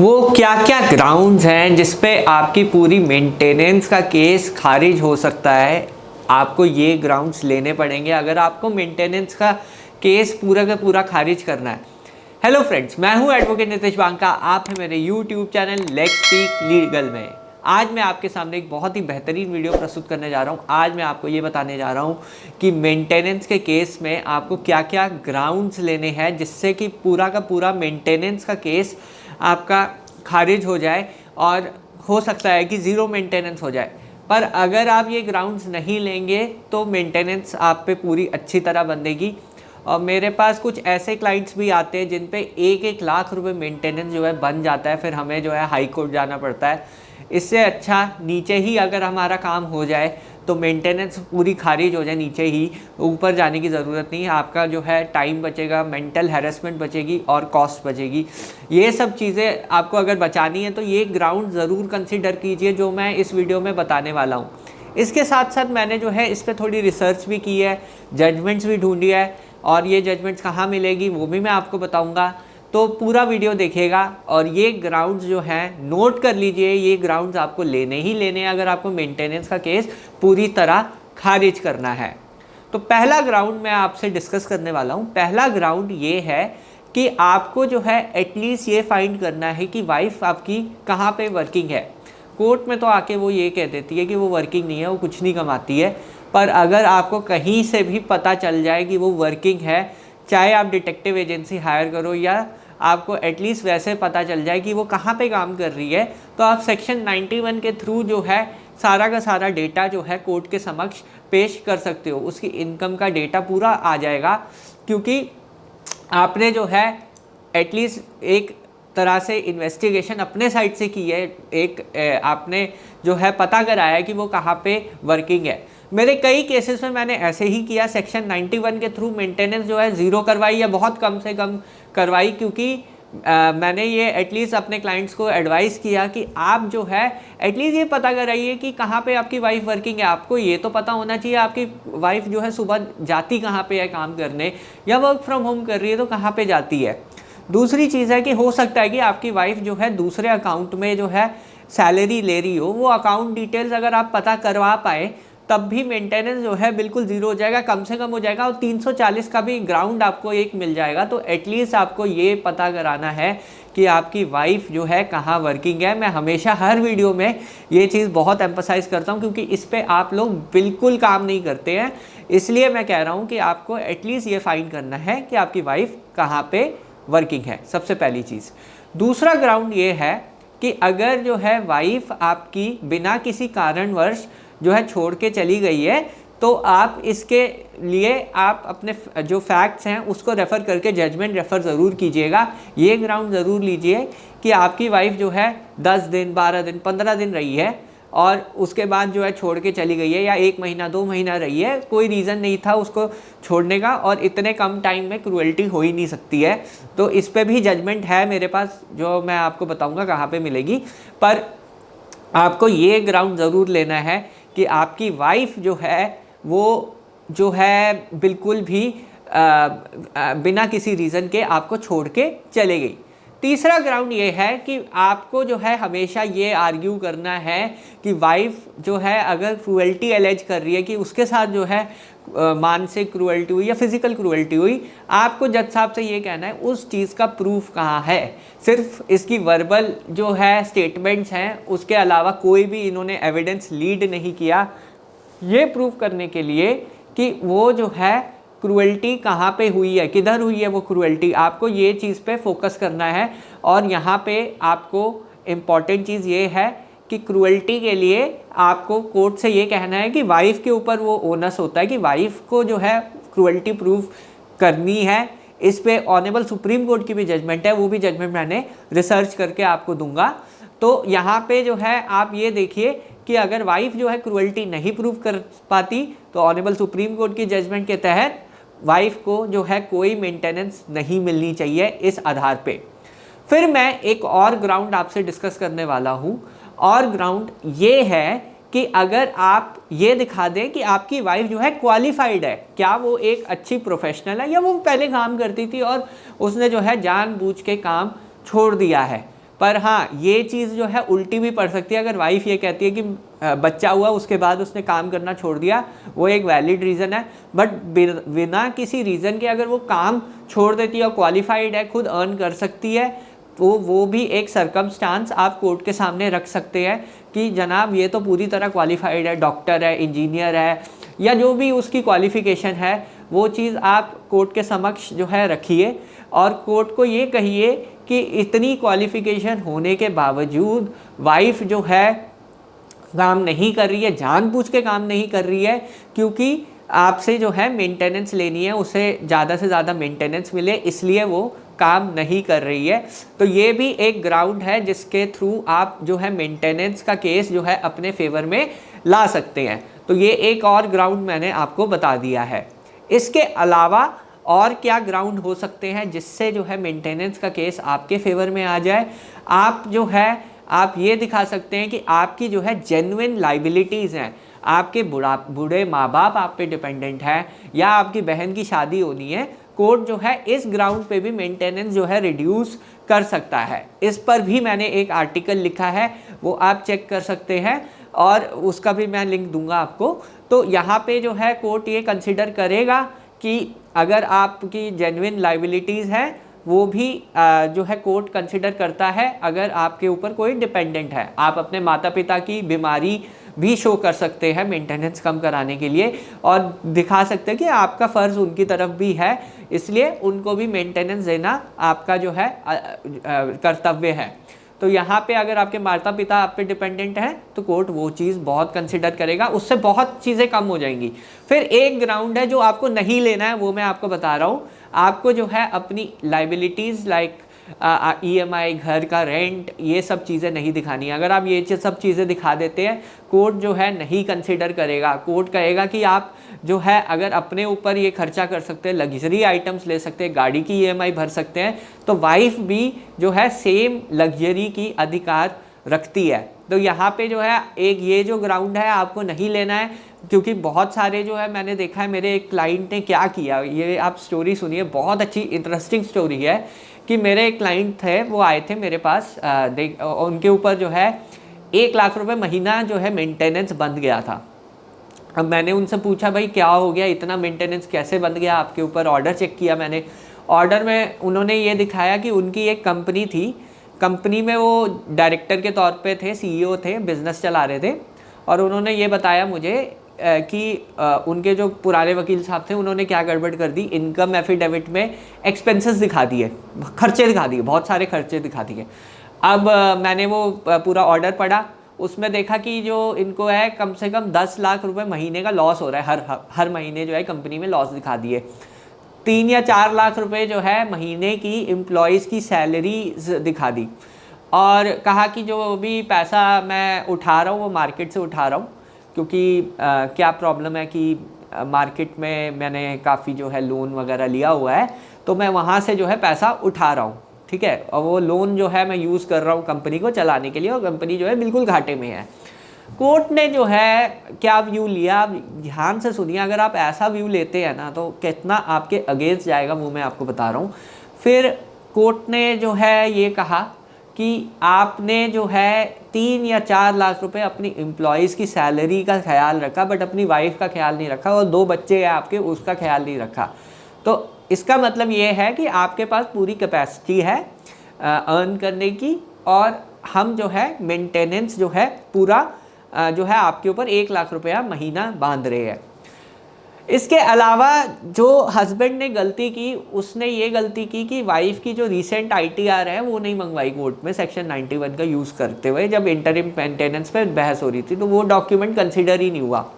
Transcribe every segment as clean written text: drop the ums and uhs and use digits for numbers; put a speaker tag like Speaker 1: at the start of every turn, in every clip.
Speaker 1: वो क्या क्या ग्राउंड्स हैं जिस पे आपकी पूरी मेंटेनेंस का केस खारिज हो सकता है। आपको ये ग्राउंड्स लेने पड़ेंगे अगर आपको मेंटेनेंस का केस पूरा का पूरा खारिज करना है। हेलो फ्रेंड्स, मैं हूँ एडवोकेट नितेश बांका। आप हैं मेरे YouTube channel let's speak legal में। आज मैं आपके सामने एक बहुत ही बेहतरीन वीडियो प्रस्तुत करने जा रहा हूँ। आज मैं आपको ये बताने जा रहा हूँ कि मेंटेनेंस के केस में आपको क्या क्या ग्राउंड्स लेने हैं जिससे कि पूरा का पूरा मेंटेनेंस का केस आपका खारिज हो जाए और हो सकता है कि ज़ीरो मेंटेनेंस हो जाए। पर अगर आप ये ग्राउंड्स नहीं लेंगे तो मेंटेनेंस आप पे पूरी अच्छी तरह बंधेगी। और मेरे पास कुछ ऐसे क्लाइंट्स भी आते हैं जिन पे 1-1 लाख रुपए मेंटेनेंस जो है बन जाता है, फिर हमें जो है हाई कोर्ट जाना पड़ता है। इससे अच्छा नीचे ही अगर हमारा काम हो जाए तो मेंटेनेंस पूरी खारिज हो जाए, नीचे ही, ऊपर जाने की ज़रूरत नहीं है। आपका जो है टाइम बचेगा, मेंटल हैरेसमेंट बचेगी और कॉस्ट बचेगी। ये सब चीज़ें आपको अगर बचानी है तो ये ग्राउंड ज़रूर कंसिडर कीजिए जो मैं इस वीडियो में बताने वाला हूँ। इसके साथ साथ मैंने जो है इस पर थोड़ी रिसर्च भी की है, जजमेंट्स भी ढूंढी है, और ये जजमेंट्स कहाँ मिलेगी वो भी मैं आपको बताऊँगा। तो पूरा वीडियो देखिएगा और ये ग्राउंड्स जो हैं नोट कर लीजिए। ये ग्राउंड्स आपको लेने ही लेने हैं अगर आपको मेंटेनेंस का केस पूरी तरह खारिज करना है। तो पहला ग्राउंड मैं आपसे डिस्कस करने वाला हूँ। पहला ग्राउंड ये है कि आपको जो है एटलीस्ट ये फाइंड करना है कि वाइफ आपकी कहाँ पे वर्किंग है। कोर्ट में तो आके वो ये कह देती है कि वो वर्किंग नहीं है, वो कुछ नहीं कमाती है। पर अगर आपको कहीं से भी पता चल जाए कि वो वर्किंग है, चाहे आप डिटेक्टिव एजेंसी हायर करो या आपको एटलीस्ट वैसे पता चल जाए कि वो कहाँ पे काम कर रही है, तो आप सेक्शन 91 के थ्रू जो है सारा का सारा डेटा जो है कोर्ट के समक्ष पेश कर सकते हो। उसकी इनकम का डेटा पूरा आ जाएगा, क्योंकि आपने जो है एटलीस्ट एक तरह से इन्वेस्टिगेशन अपने साइड से की है। आपने जो है पता कराया कि वो कहाँ पे वर्किंग है। मेरे कई केसेस में मैंने ऐसे ही किया, सेक्शन 91 के थ्रू मेंटेनेंस जो है ज़ीरो करवाई या बहुत कम से कम करवाई, क्योंकि मैंने ये एटलीस्ट अपने क्लाइंट्स को एडवाइस किया कि आप जो है एटलीस्ट ये पता कराइए कि कहाँ पे आपकी वाइफ वर्किंग है। आपको ये तो पता होना चाहिए आपकी वाइफ जो है सुबह जाती कहाँ पे है काम करने, या वर्क फ्रॉम होम कर रही है तो कहाँ पे जाती है। दूसरी चीज़ है कि हो सकता है कि आपकी वाइफ जो है दूसरे अकाउंट में जो है सैलरी ले रही हो, वो अकाउंट डिटेल्स अगर आप पता करवा पाए तब भी मेंटेनेंस जो है बिल्कुल ज़ीरो हो जाएगा, कम से कम हो जाएगा, और 340 का भी ग्राउंड आपको एक मिल जाएगा। तो एटलीस्ट आपको ये पता कराना है कि आपकी वाइफ जो है कहाँ वर्किंग है। मैं हमेशा हर वीडियो में ये चीज़ बहुत एम्फसाइज़ करता हूँ, क्योंकि इस पर आप लोग बिल्कुल काम नहीं करते हैं। इसलिए मैं कह रहा हूँ कि आपको एटलीस्ट ये फाइंड करना है कि आपकी वाइफ कहाँ पर वर्किंग है, सबसे पहली चीज़। दूसरा ग्राउंड ये है कि अगर जो है वाइफ आपकी बिना किसी कारणवश जो है छोड़ के चली गई है, तो आप इसके लिए आप अपने जो फैक्ट्स हैं उसको रेफ़र करके जजमेंट रेफ़र ज़रूर कीजिएगा। ये ग्राउंड ज़रूर लीजिए कि आपकी वाइफ जो है 10 दिन, 12 दिन, 15 दिन रही है और उसके बाद जो है छोड़ के चली गई है, या 1 महीना 2 महीना रही है, कोई रीज़न नहीं था उसको छोड़ने का, और इतने कम टाइम में क्रूएल्टी हो ही नहीं सकती है। तो इस पे भी जजमेंट है मेरे पास, जो मैं आपको बताऊंगा कहाँ पे मिलेगी। पर आपको ये ग्राउंड ज़रूर लेना है कि आपकी वाइफ जो है वो जो है बिल्कुल भी बिना किसी रीज़न के आपको छोड़ के चले गई। तीसरा ग्राउंड ये है कि आपको जो है हमेशा ये आर्ग्यू करना है कि वाइफ जो है अगर क्रूएल्टी एलेज कर रही है कि उसके साथ जो है मानसिक क्रूएल्टी हुई या फिज़िकल क्रूएल्टी हुई, आपको जज साहब से ये कहना है उस चीज़ का प्रूफ कहाँ है। सिर्फ इसकी वर्बल जो है स्टेटमेंट्स हैं, उसके अलावा कोई भी इन्होंने एविडेंस लीड नहीं किया ये प्रूफ करने के लिए कि वो जो है क्रूएल्टी कहाँ पे हुई है, किधर हुई है वो क्रूएल्टी। आपको ये चीज़ पे फोकस करना है। और यहाँ पे आपको इम्पॉर्टेंट चीज़ ये है कि क्रूएल्टी के लिए आपको कोर्ट से ये कहना है कि वाइफ के ऊपर वो ओनस होता है कि वाइफ को जो है क्रूएल्टी प्रूफ करनी है। इस पे ऑनरेबल सुप्रीम कोर्ट की भी जजमेंट है, वो भी जजमेंट मैंने रिसर्च करके आपको दूंगा। तो यहाँ पे जो है आप ये देखिए कि अगर वाइफ जो है क्रूएल्टी नहीं प्रूफ कर पाती तो ऑनरेबल सुप्रीम कोर्ट की जजमेंट के तहत वाइफ को जो है कोई मेंटेनेंस नहीं मिलनी चाहिए इस आधार पे। फिर मैं एक और ग्राउंड आपसे डिस्कस करने वाला हूँ, और ग्राउंड ये है कि अगर आप ये दिखा दें कि आपकी वाइफ जो है क्वालिफाइड है, क्या वो एक अच्छी प्रोफेशनल है, या वो पहले काम करती थी और उसने जो है जानबूझ के काम छोड़ दिया है। पर हाँ, ये चीज़ जो है उल्टी भी पड़ सकती है। अगर वाइफ ये कहती है कि बच्चा हुआ उसके बाद उसने काम करना छोड़ दिया, वो एक वैलिड रीज़न है। बट बिना किसी रीज़न के अगर वो काम छोड़ देती है और क्वालिफाइड है, खुद अर्न कर सकती है, तो वो भी एक सरकमस्टांस आप कोर्ट के सामने रख सकते हैं कि जनाब ये तो पूरी तरह क्वालिफाइड है, डॉक्टर है, इंजीनियर है, या जो भी उसकी क्वालिफ़िकेशन है, वो चीज़ आप कोर्ट के समक्ष जो है रखिए और कोर्ट को ये कहिए कि इतनी क्वालिफ़िकेशन होने के बावजूद वाइफ जो है काम नहीं कर रही है, जानबूझ के काम नहीं कर रही है, क्योंकि आपसे जो है मेंटेनेंस लेनी है, उसे ज़्यादा से ज़्यादा मेंटेनेंस मिले, इसलिए वो काम नहीं कर रही है। तो ये भी एक ग्राउंड है जिसके थ्रू आप जो है मेंटेनेंस का केस जो है अपने फेवर में ला सकते हैं। तो ये एक और ग्राउंड मैंने आपको बता दिया है। इसके अलावा और क्या ग्राउंड हो सकते हैं जिससे जो है मेंटेनेंस का केस आपके फेवर में आ जाए? आप जो है आप ये दिखा सकते हैं कि आपकी जो है जेन्युइन लाइबिलिटीज़ हैं, आपके बूढ़े माँ बाप आप पे डिपेंडेंट हैं, या आपकी बहन की शादी होनी है, कोर्ट जो है इस ग्राउंड पे भी मेंटेनेंस जो है रिड्यूस कर सकता है। इस पर भी मैंने एक आर्टिकल लिखा है, वो आप चेक कर सकते हैं और उसका भी मैं लिंक दूंगा आपको। तो यहाँ पे जो है कोर्ट ये कंसिडर करेगा कि अगर आपकी जेन्युइन लाइबिलिटीज़ हैं, वो भी जो है कोर्ट कंसिडर करता है अगर आपके ऊपर कोई डिपेंडेंट है। आप अपने माता पिता की बीमारी भी शो कर सकते हैं मेंटेनेंस कम कराने के लिए और दिखा सकते हैं कि आपका फ़र्ज़ उनकी तरफ भी है, इसलिए उनको भी मेंटेनेंस देना आपका जो है कर्तव्य है। तो यहाँ पे अगर आपके माता पिता आप पे डिपेंडेंट हैं तो कोर्ट वो चीज़ बहुत कंसिडर करेगा, उससे बहुत चीज़ें कम हो जाएंगी। फिर एक ग्राउंड है जो आपको नहीं लेना है, वो मैं आपको बता रहा हूँ। आपको जो है अपनी लाइबिलिटीज़ लाइक EMI, घर का रेंट, ये सब चीज़ें नहीं दिखानी है। अगर आप ये सब चीज़ें दिखा देते हैं, कोर्ट जो है नहीं कंसिडर करेगा। कोर्ट कहेगा कि आप जो है अगर अपने ऊपर ये खर्चा कर सकते हैं, लग्जरी आइटम्स ले सकते हैं, गाड़ी की EMI भर सकते हैं, तो वाइफ भी जो है सेम लग्जरी की अधिकार रखती है। तो यहाँ पे जो है एक ये जो ग्राउंड है आपको नहीं लेना है, क्योंकि बहुत सारे जो है मैंने देखा है, मेरे एक क्लाइंट ने क्या किया, ये आप स्टोरी सुनिए, बहुत अच्छी इंटरेस्टिंग स्टोरी है। कि मेरे एक क्लाइंट थे, वो आए थे मेरे पास, उनके ऊपर जो है 1 लाख रुपए महीना जो है मेंटेनेंस बंध गया था। अब मैंने उनसे पूछा भाई क्या हो गया, इतना मेंटेनेंस कैसे बंध गया आपके ऊपर? ऑर्डर चेक किया मैंने, ऑर्डर में उन्होंने ये दिखाया कि उनकी एक कंपनी थी, कंपनी में वो डायरेक्टर के तौर पे थे, CEO थे, बिज़नेस चला रहे थे, और उन्होंने ये बताया मुझे कि उनके जो पुराने वकील साहब थे उन्होंने क्या गड़बड़ कर दी, इनकम एफिडेविट में एक्सपेंसेस दिखा दिए, खर्चे दिखा दिए, बहुत सारे खर्चे दिखा दिए। अब मैंने वो पूरा ऑर्डर पढ़ा, उसमें देखा कि जो इनको है कम से कम 10 लाख रुपए महीने का लॉस हो रहा है, हर महीने जो है कंपनी में लॉस दिखा दिए। 3 या 4 लाख रुपए जो है महीने की एम्प्लॉयज़ की सैलरी दिखा दी, और कहा कि जो भी पैसा मैं उठा रहा हूँ वो मार्केट से उठा रहा हूँ, क्योंकि क्या प्रॉब्लम है कि मार्केट में मैंने काफ़ी जो है लोन वगैरह लिया हुआ है, तो मैं वहाँ से जो है पैसा उठा रहा हूँ, ठीक है, और वो लोन जो है मैं यूज़ कर रहा हूँ कंपनी को चलाने के लिए, और कंपनी जो है बिल्कुल घाटे में है। कोर्ट ने जो है क्या व्यू लिया, ध्यान से सुनिए, अगर आप ऐसा व्यू लेते हैं ना तो कितना आपके अगेंस्ट जाएगा वो मैं आपको बता रहा हूँ। फिर कोर्ट ने जो है ये कहा कि आपने जो है 3 या 4 लाख रुपए अपनी एम्प्लॉयज़ की सैलरी का ख्याल रखा, बट अपनी वाइफ का ख्याल नहीं रखा, और 2 बच्चे हैं आपके, उसका ख्याल नहीं रखा। तो इसका मतलब ये है कि आपके पास पूरी कैपेसिटी है अर्न करने की, और हम जो है मेंटेनेंस जो है पूरा जो है आपके ऊपर 1 लाख रुपया महीना बांध रहे हैं। इसके अलावा जो हस्बैंड ने गलती की, उसने ये गलती की कि वाइफ की जो रीसेंट ITR है वो नहीं मंगवाई कोर्ट में सेक्शन 91 का यूज़ करते हुए, जब इंटरिम मेंटेनेंस पर बहस हो रही थी, तो वो डॉक्यूमेंट कंसिडर ही नहीं हुआ।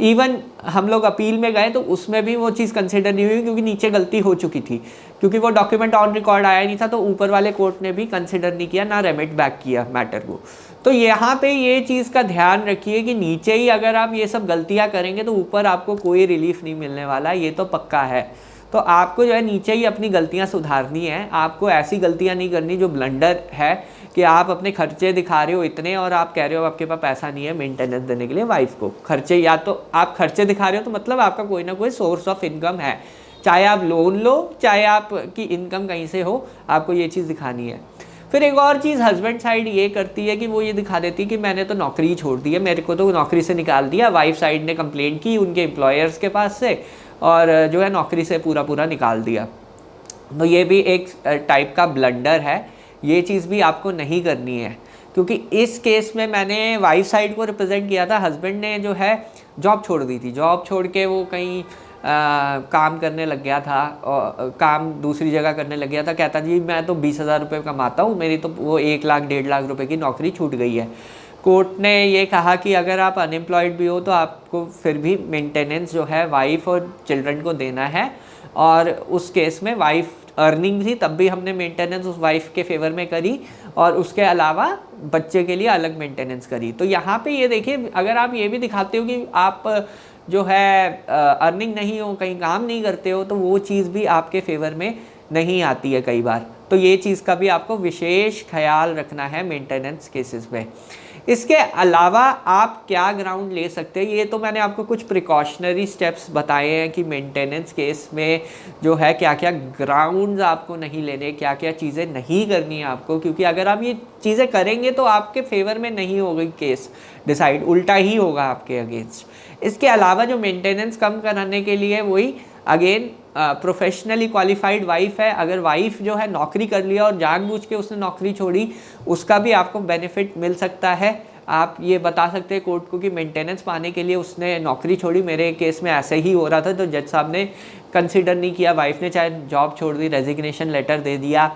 Speaker 1: इवन हम लोग अपील में गए तो उसमें भी वो चीज़ कंसिडर नहीं हुई, क्योंकि नीचे गलती हो चुकी थी, क्योंकि वो डॉक्यूमेंट ऑन रिकॉर्ड आया नहीं था, तो ऊपर वाले कोर्ट ने भी कंसिडर नहीं किया, ना रेमिट बैक किया मैटर को। तो यहाँ पे ये चीज़ का ध्यान रखिए कि नीचे ही अगर आप ये सब गलतियाँ करेंगे तो ऊपर आपको कोई रिलीफ नहीं मिलने वाला, ये तो पक्का है। तो आपको जो है नीचे ही अपनी गलतियाँ सुधारनी है, आपको ऐसी गलतियाँ नहीं करनी जो ब्लंडर है कि आप अपने खर्चे दिखा रहे हो इतने और आप कह रहे हो आपके पास पैसा नहीं है मेंटेनेंस देने के लिए वाइफ को। खर्चे, या तो आप खर्चे दिखा रहे हो तो मतलब आपका कोई ना कोई सोर्स ऑफ इनकम है, चाहे आप लोन लो, चाहे आपकी इनकम कहीं से हो, आपको ये चीज़ दिखानी है। फिर एक और चीज़ हस्बैंड साइड ये करती है कि वो ये दिखा देती है कि मैंने तो नौकरी ही छोड़ दी है, मेरे को तो नौकरी से निकाल दिया। वाइफ साइड ने कंप्लेंट की उनके एम्प्लॉयर्स के पास से और जो है नौकरी से पूरा पूरा निकाल दिया। तो ये भी एक टाइप का ब्लंडर है, ये चीज़ भी आपको नहीं करनी है, क्योंकि इस केस में मैंने वाइफ साइड को रिप्रेजेंट किया था। हस्बैंड ने जो है जॉब छोड़ दी थी, जॉब छोड़ के वो कहीं काम करने लग गया था और काम दूसरी जगह करने लग गया था। कहता जी मैं तो 20,000 रुपये कमाता हूँ, मेरी तो वो 1 लाख 1.5 लाख रुपए की नौकरी छूट गई है। कोर्ट ने ये कहा कि अगर आप अनएम्प्लॉयड भी हो तो आपको फिर भी मेंटेनेंस जो है वाइफ और चिल्ड्रन को देना है, और उस केस में वाइफ अर्निंग थी तब भी हमने मेंटेनेंस उस वाइफ के फेवर में करी, और उसके अलावा बच्चे के लिए अलग मेंटेनेंस करी। तो यहाँ पे ये देखिए, अगर आप ये भी दिखाते हो कि आप जो है अर्निंग नहीं हो, कहीं काम नहीं करते हो, तो वो चीज़ भी आपके फेवर में नहीं आती है कई बार। तो ये चीज़ का भी आपको विशेष ख्याल रखना है मेंटेनेंस केसेस में। इसके अलावा आप क्या ग्राउंड ले सकते हैं, ये तो मैंने आपको कुछ प्रिकॉशनरी स्टेप्स बताए हैं कि मेंटेनेंस केस में जो है क्या क्या ग्राउंड्स आपको नहीं लेने, क्या क्या चीज़ें नहीं करनी है आपको, क्योंकि अगर आप ये चीज़ें करेंगे तो आपके फेवर में नहीं होगी केस डिसाइड, उल्टा ही होगा आपके अगेंस्ट। इसके अलावा जो मेंटेनेंस कम कराने के लिए वही अगेन प्रोफेशनली क्वालिफाइड वाइफ है, अगर वाइफ जो है नौकरी कर लिया और जानबूझ के उसने नौकरी छोड़ी, उसका भी आपको बेनिफिट मिल सकता है। आप ये बता सकते हैं कोर्ट को कि मेंटेनेंस पाने के लिए उसने नौकरी छोड़ी, मेरे केस में ऐसे ही हो रहा था, तो जज साहब ने कंसिडर नहीं किया, वाइफ ने चाहे जॉब छोड़ दी, रेजिग्नेशन लेटर दे दिया,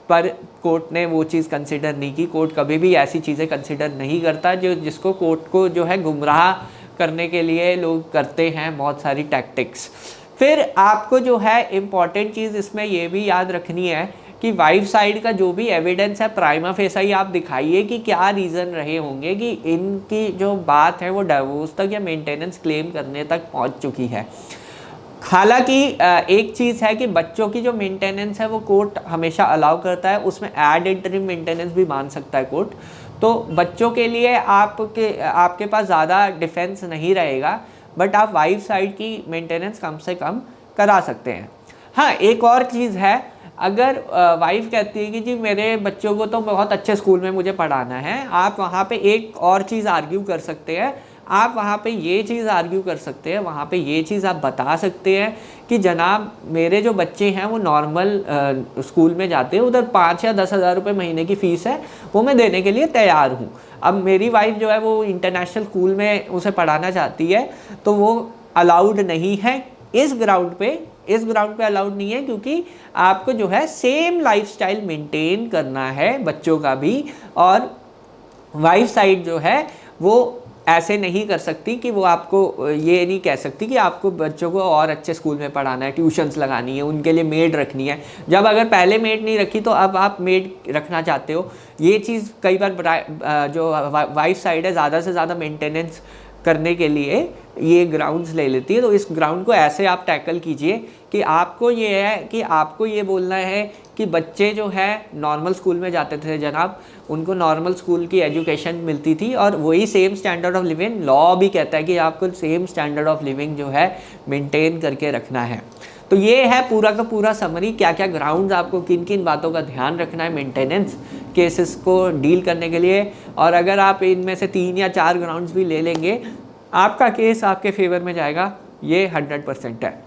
Speaker 1: पर कोर्ट ने वो चीज़ कंसिडर नहीं की। कोर्ट कभी भी ऐसी चीज़ें कंसिडर नहीं करता जिसको कोर्ट को जो है गुमराह करने के लिए लोग करते हैं बहुत सारी टैक्टिक्स। फिर आपको जो है इम्पॉर्टेंट चीज़ इसमें ये भी याद रखनी है कि वाइफ साइड का जो भी एविडेंस है प्राइमा फेसाई आप दिखाइए कि क्या रीज़न रहे होंगे कि इनकी जो बात है वो डिवोर्स तक या मेंटेनेंस क्लेम करने तक पहुंच चुकी है। हालांकि एक चीज़ है कि बच्चों की जो मेंटेनेंस है वो कोर्ट हमेशा अलाउ करता है, उसमें एड इंटरिम मेंटेनेंस भी मान सकता है कोर्ट। तो बच्चों के लिए आपके पास ज़्यादा डिफेंस नहीं रहेगा, बट आप वाइफ साइड की मेंटेनेंस कम से कम करा सकते हैं। हाँ, एक और चीज़ है, अगर वाइफ कहती है कि जी मेरे बच्चों को तो बहुत अच्छे स्कूल में मुझे पढ़ाना है, आप वहाँ पे एक और चीज़ आर्ग्यू कर सकते हैं, आप वहाँ पे ये चीज़ आर्ग्यू कर सकते हैं, वहाँ पे ये चीज़ आप बता सकते हैं कि जनाब मेरे जो बच्चे हैं वो नॉर्मल स्कूल में जाते हैं, उधर 5 या 10,000 रुपये महीने की फ़ीस है, वो मैं देने के लिए तैयार हूँ। अब मेरी वाइफ जो है वो इंटरनेशनल स्कूल में उसे पढ़ाना चाहती है, तो वो अलाउड नहीं है इस ग्राउंड पे अलाउड नहीं है, क्योंकि आपको जो है सेम लाइफस्टाइल मेंटेन करना है बच्चों का भी, और वाइफ साइड जो है वो ऐसे नहीं कर सकती कि वो आपको ये नहीं कह सकती कि आपको बच्चों को और अच्छे स्कूल में पढ़ाना है, ट्यूशन्स लगानी है, उनके लिए मेड रखनी है। जब अगर पहले मेड नहीं रखी तो अब आप मेड रखना चाहते हो। ये चीज़ कई बार जो वाइफ साइड है ज़्यादा से ज़्यादा मेंटेनेंस करने के लिए ये ग्राउंड्स ले लेती है। तो इस ग्राउंड को ऐसे आप टैकल कीजिए कि आपको ये है कि आपको ये बोलना है कि बच्चे जो है नॉर्मल स्कूल में जाते थे जनाब, उनको नॉर्मल स्कूल की एजुकेशन मिलती थी, और वही same standard of living law भी कहता है कि आपको सेम स्टैंडर्ड ऑफ लिविंग जो है मेंटेन करके रखना है। तो ये है पूरा का पूरा समरी, क्या क्या ग्राउंड्स आपको किन किन बातों का ध्यान रखना है मेंटेनेंस केसेस को डील करने के लिए। और अगर आप इनमें से 3 या 4 ग्राउंड्स भी ले लेंगे, आपका केस आपके फेवर में जाएगा, ये 100% है।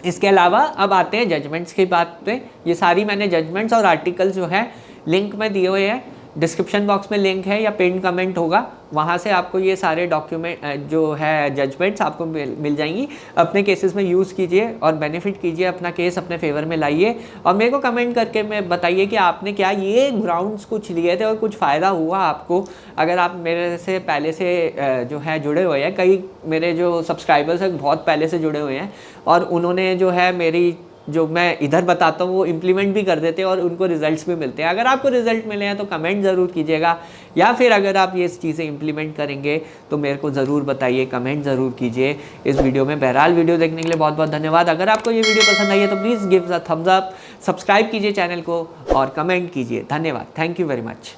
Speaker 1: इसके अलावा अब आते हैं जजमेंट्स की बात पे। ये सारी मैंने जजमेंट्स और आर्टिकल्स जो है लिंक में दिए हुए हैं, डिस्क्रिप्शन बॉक्स में लिंक है या पिन कमेंट होगा, वहाँ से आपको ये सारे डॉक्यूमेंट जो है जजमेंट्स आपको मिल जाएंगी। अपने केसेस में यूज़ कीजिए और बेनिफिट कीजिए, अपना केस अपने फेवर में लाइए, और मेरे को कमेंट करके मैं बताइए कि आपने क्या ये ग्राउंड्स कुछ लिए थे और कुछ फ़ायदा हुआ आपको। अगर आप मेरे से पहले से जो है जुड़े हुए हैं, कई मेरे जो सब्सक्राइबर्स हैं बहुत पहले से जुड़े हुए हैं, और उन्होंने जो है मेरी जो मैं इधर बताता हूँ वो इम्प्लीमेंट भी कर देते हैं और उनको रिजल्ट्स भी मिलते हैं। अगर आपको रिजल्ट मिले हैं तो कमेंट ज़रूर कीजिएगा, या फिर अगर आप ये चीज़ें इम्प्लीमेंट करेंगे तो मेरे को ज़रूर बताइए, कमेंट ज़रूर कीजिए इस वीडियो में। बहरहाल वीडियो देखने के लिए बहुत बहुत धन्यवाद। अगर आपको ये वीडियो पसंद आई है तो please give a thumbs up, subscribe कीजिए चैनल को और कमेंट कीजिए। धन्यवाद, थैंक यू वेरी मच।